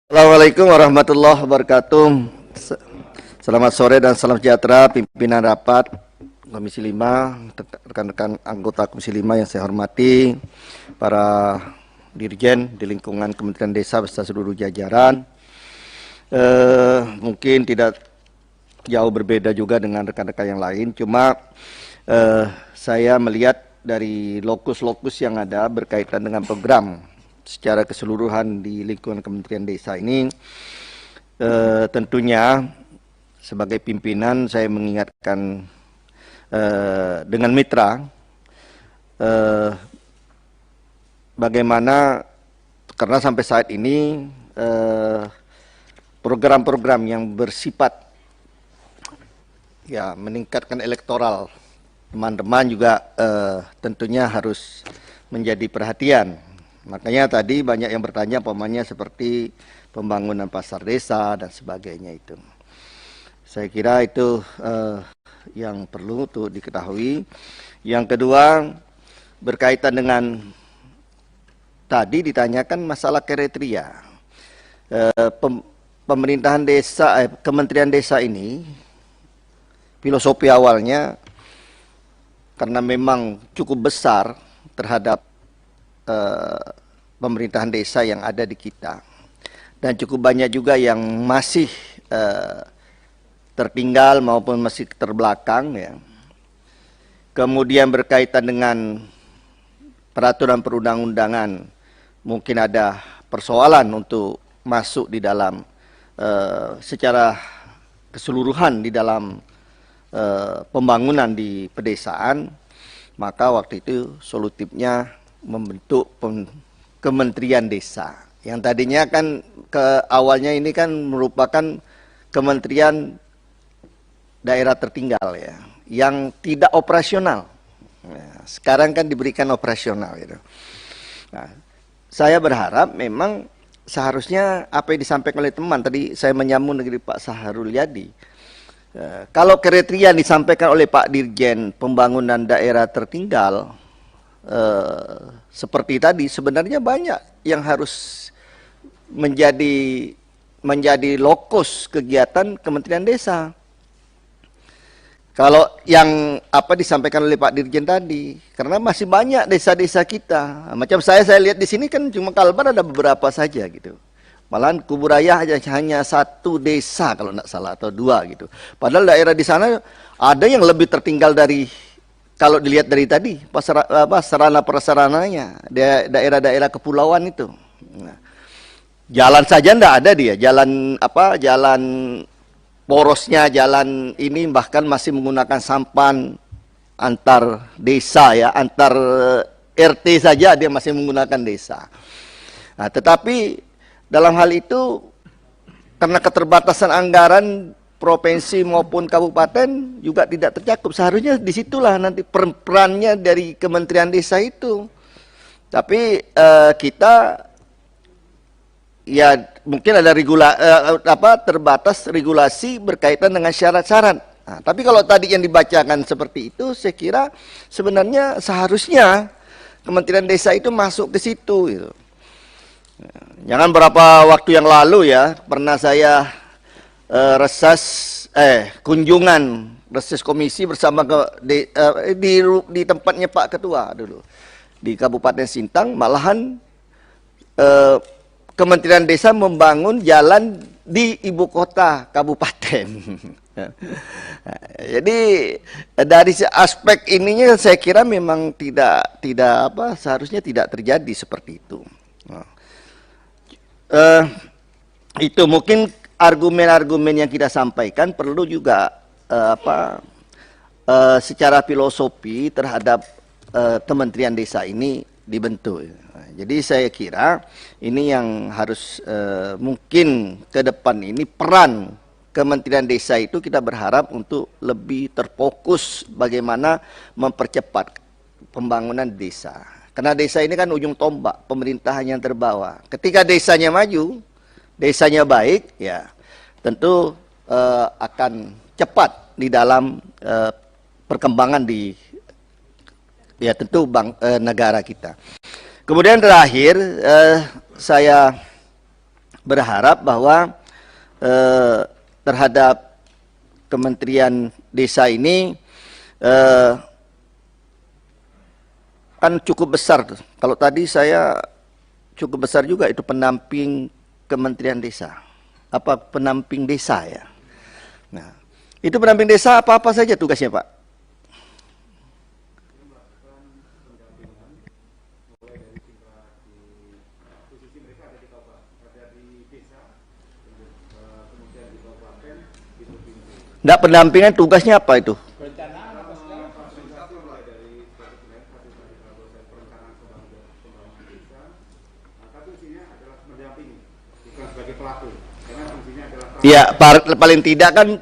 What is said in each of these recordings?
Assalamualaikum warahmatullahi wabarakatuh. Selamat sore dan salam sejahtera pimpinan rapat Komisi 5, rekan-rekan anggota Komisi 5 yang saya hormati, para dirjen di lingkungan Kementerian Desa beserta seluruh jajaran. Mungkin tidak jauh berbeda juga dengan rekan-rekan yang lain, cuma saya melihat dari lokus-lokus yang ada berkaitan dengan program secara keseluruhan di lingkungan Kementerian Desa ini, tentunya sebagai pimpinan saya mengingatkan dengan mitra bagaimana, karena sampai saat ini program-program yang bersifat ya meningkatkan elektoral teman-teman juga tentunya harus menjadi perhatian. Makanya tadi banyak yang bertanya umpamanya seperti pembangunan pasar desa dan sebagainya itu. Saya kira itu yang perlu untuk diketahui. Yang kedua, berkaitan dengan tadi ditanyakan masalah kriteria. Pemerintahan desa, Kementerian Desa ini, filosofi awalnya karena memang cukup besar terhadap pemerintahan desa yang ada di kita, dan cukup banyak juga yang masih tertinggal maupun masih terbelakang ya. Kemudian berkaitan dengan peraturan perundang-undangan, mungkin ada persoalan untuk masuk di dalam secara keseluruhan di dalam pembangunan di pedesaan, maka waktu itu solutifnya membentuk Kementerian Desa yang tadinya kan awalnya ini kan merupakan Kementerian Daerah Tertinggal ya, yang tidak operasional. Sekarang kan diberikan operasional gitu. Nah, saya berharap memang seharusnya apa yang disampaikan oleh teman tadi, saya menyambung dari Pak Saharul Yadi. Kalau kriteria yang disampaikan oleh Pak Dirjen Pembangunan Daerah Tertinggal seperti tadi, sebenarnya banyak yang harus menjadi lokus kegiatan Kementerian Desa. Kalau yang apa disampaikan oleh Pak Dirjen tadi, karena masih banyak desa-desa kita. Macam saya lihat di sini kan cuma Kalbar ada beberapa saja gitu. Malahan Kuburaya hanya satu desa kalau tidak salah, atau dua gitu. Padahal daerah di sana ada yang lebih tertinggal dari, kalau dilihat dari tadi sarana prasarananya, daerah-daerah kepulauan itu. Nah, jalan saja ndak ada dia, jalan porosnya, jalan ini bahkan masih menggunakan sampan antar desa ya, antar RT saja dia masih menggunakan desa. Nah, tetapi dalam hal itu karena keterbatasan anggaran provinsi maupun kabupaten juga tidak tercakup. Seharusnya disitulah nanti perannya dari Kementerian Desa itu. Tapi kita ya mungkin ada terbatas regulasi berkaitan dengan syarat-syarat. Nah, tapi kalau tadi yang dibacakan seperti itu, saya kira sebenarnya seharusnya Kementerian Desa itu masuk ke situ. Gitu. Jangan berapa waktu yang lalu ya, pernah saya kunjungan reses komisi bersama di tempatnya Pak Ketua dulu di Kabupaten Sintang, malahan Kementerian Desa membangun jalan di ibu kota kabupaten. Jadi dari aspek ininya saya kira memang seharusnya tidak terjadi seperti itu. Itu mungkin argumen-argumen yang kita sampaikan perlu juga secara filosofi terhadap Kementerian Desa ini dibentuk. Jadi saya kira ini yang harus mungkin ke depan ini peran Kementerian Desa itu kita berharap untuk lebih terfokus bagaimana mempercepat pembangunan desa. Karena desa ini kan ujung tombak pemerintahan yang terbawa. Ketika desanya maju, desanya baik, ya tentu akan cepat di dalam perkembangan di ya tentu negara kita. Kemudian terakhir saya berharap bahwa terhadap Kementerian Desa ini kan cukup besar. Kalau tadi saya cukup besar juga itu pendamping Kementerian Desa. Apa pendamping desa ya? Nah, itu pendamping desa apa-apa saja tugasnya, Pak? Nggak, pendampingan tugasnya apa itu? Ya, paling tidak kan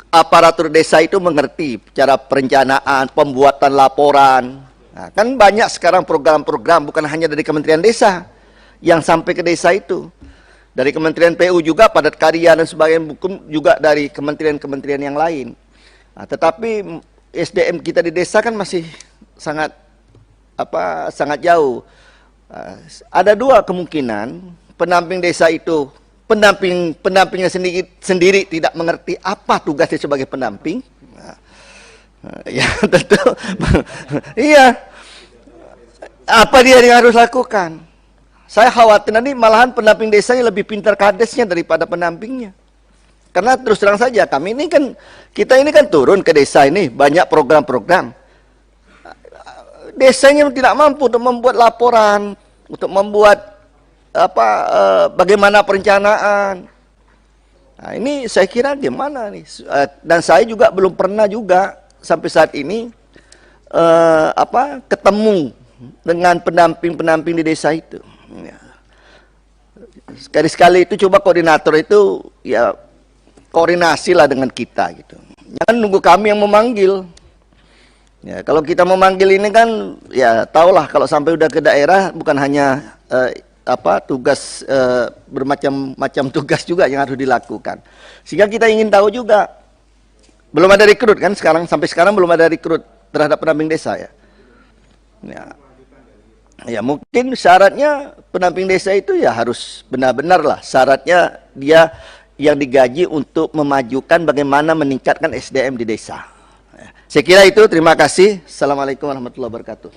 aparatur desa itu mengerti cara perencanaan, pembuatan laporan. Nah, kan banyak sekarang program-program bukan hanya dari Kementerian Desa yang sampai ke desa itu. Dari Kementerian PU juga, padat karya dan sebagainya, juga dari kementerian-kementerian yang lain. Nah, tetapi SDM kita di desa kan masih sangat sangat jauh. Ada dua kemungkinan, pendamping desa itu pendampingnya sendiri tidak mengerti apa tugasnya sebagai pendamping. Ya tentu, iya. Apa dia yang harus lakukan? Saya khawatir nanti malahan pendamping desanya lebih pintar kadesnya daripada pendampingnya. Karena terus terang saja kita ini kan turun ke desa ini banyak program-program. Desanya tidak mampu untuk membuat laporan, untuk membuat bagaimana perencanaan. Nah, ini saya kira gimana nih? Dan saya juga belum pernah juga sampai saat ini ketemu dengan pendamping-pendamping di desa itu. Ya. Sekali-sekali itu coba koordinator itu ya koordinasilah dengan kita gitu. Jangan nunggu kami yang memanggil. Ya, kalau kita memanggil ini kan ya tahulah kalau sampai udah ke daerah bukan hanya tugas bermacam-macam tugas juga yang harus dilakukan. Sehingga kita ingin tahu juga. Belum ada rekrut kan sampai sekarang belum ada rekrut terhadap pendamping desa ya. Ya mungkin syaratnya pendamping desa itu ya harus benar-benar lah syaratnya dia yang digaji untuk memajukan bagaimana meningkatkan SDM di desa. Saya kira itu, terima kasih. Assalamualaikum warahmatullahi wabarakatuh.